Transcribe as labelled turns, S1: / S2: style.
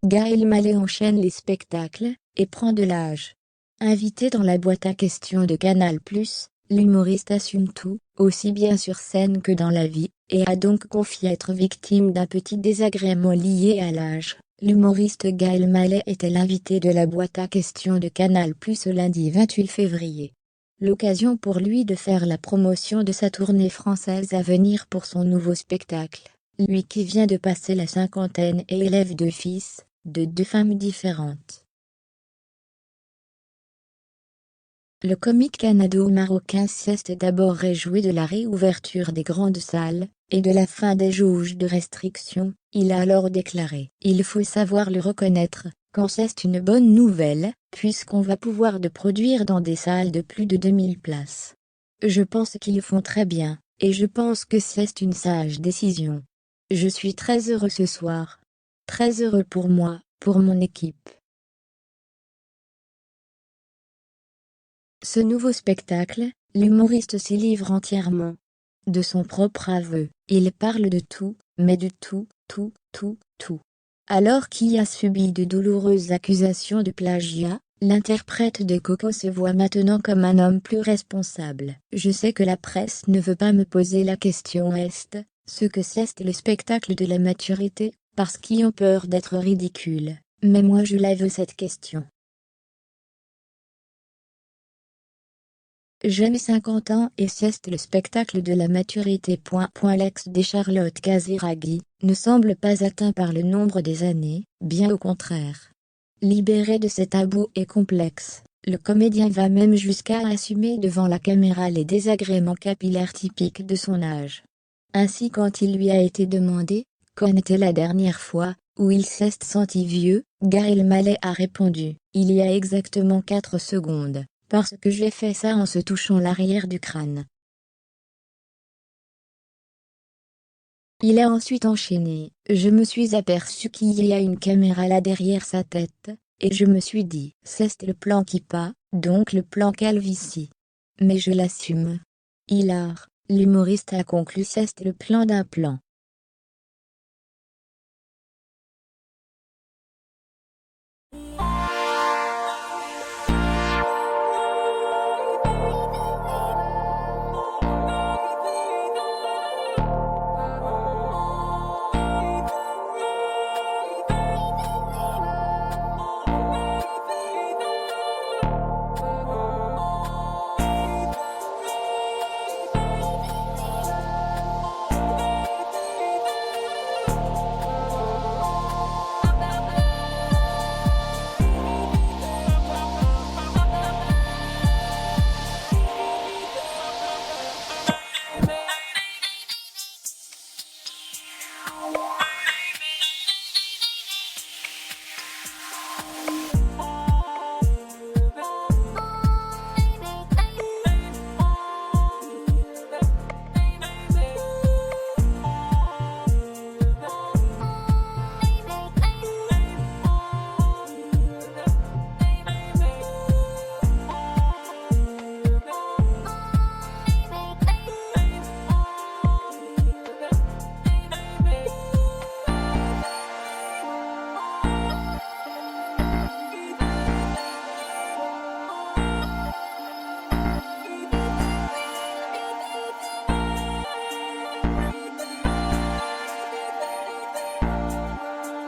S1: Gaël Mallet enchaîne les spectacles, et prend de l'âge. Invité dans la boîte à questions de Canal+, l'humoriste assume tout, aussi bien sur scène que dans la vie, et a donc confié être victime d'un petit désagrément lié à l'âge. L'humoriste Gaël Mallet était l'invité de la boîte à questions de Canal+ ce lundi 28 février. L'occasion pour lui de faire la promotion de sa tournée française à venir pour son nouveau spectacle. Lui qui vient de passer la cinquantaine et élève 2 fils, de 2 femmes différentes. Le comique canado-marocain s'est d'abord réjoui de la réouverture des grandes salles, et de la fin des jauges de restriction. Il a alors déclaré: « Il faut savoir le reconnaître, quand c'est une bonne nouvelle, puisqu'on va pouvoir de produire dans des salles de plus de 2000 places. Je pense qu'ils font très bien, et je pense que c'est une sage décision. Je suis très heureux ce soir. Très heureux pour moi, pour mon équipe. » Ce nouveau spectacle, l'humoriste s'y livre entièrement. De son propre aveu, il parle de tout, mais de tout, tout, tout, tout. Alors qu'il a subi de douloureuses accusations de plagiat, l'interprète de Coco se voit maintenant comme un homme plus responsable. « Je sais que la presse ne veut pas me poser la question ce que c'est le spectacle de la maturité, parce qu'ils ont peur d'être ridicules. Mais moi je la veux cette question. J'ai 50 ans et c'est le spectacle de la maturité. » L'ex de Charlotte Casiraghi ne semble pas atteint par le nombre des années, bien au contraire. Libéré de ses tabous et complexes, le comédien va même jusqu'à assumer devant la caméra les désagréments capillaires typiques de son âge. Ainsi, quand il lui a été demandé « Quand était la dernière fois où il s'est senti vieux ?», Gaël Mallet a répondu « Il y a exactement 4 secondes. Parce que j'ai fait ça en se touchant l'arrière du crâne. » Il a ensuite enchaîné. « Je me suis aperçu qu'il y a une caméra là derrière sa tête, et je me suis dit, c'est le plan qui pas, donc le plan calvitie. Mais je l'assume. » Hilar, l'humoriste a conclu, c'est le plan d'un plan.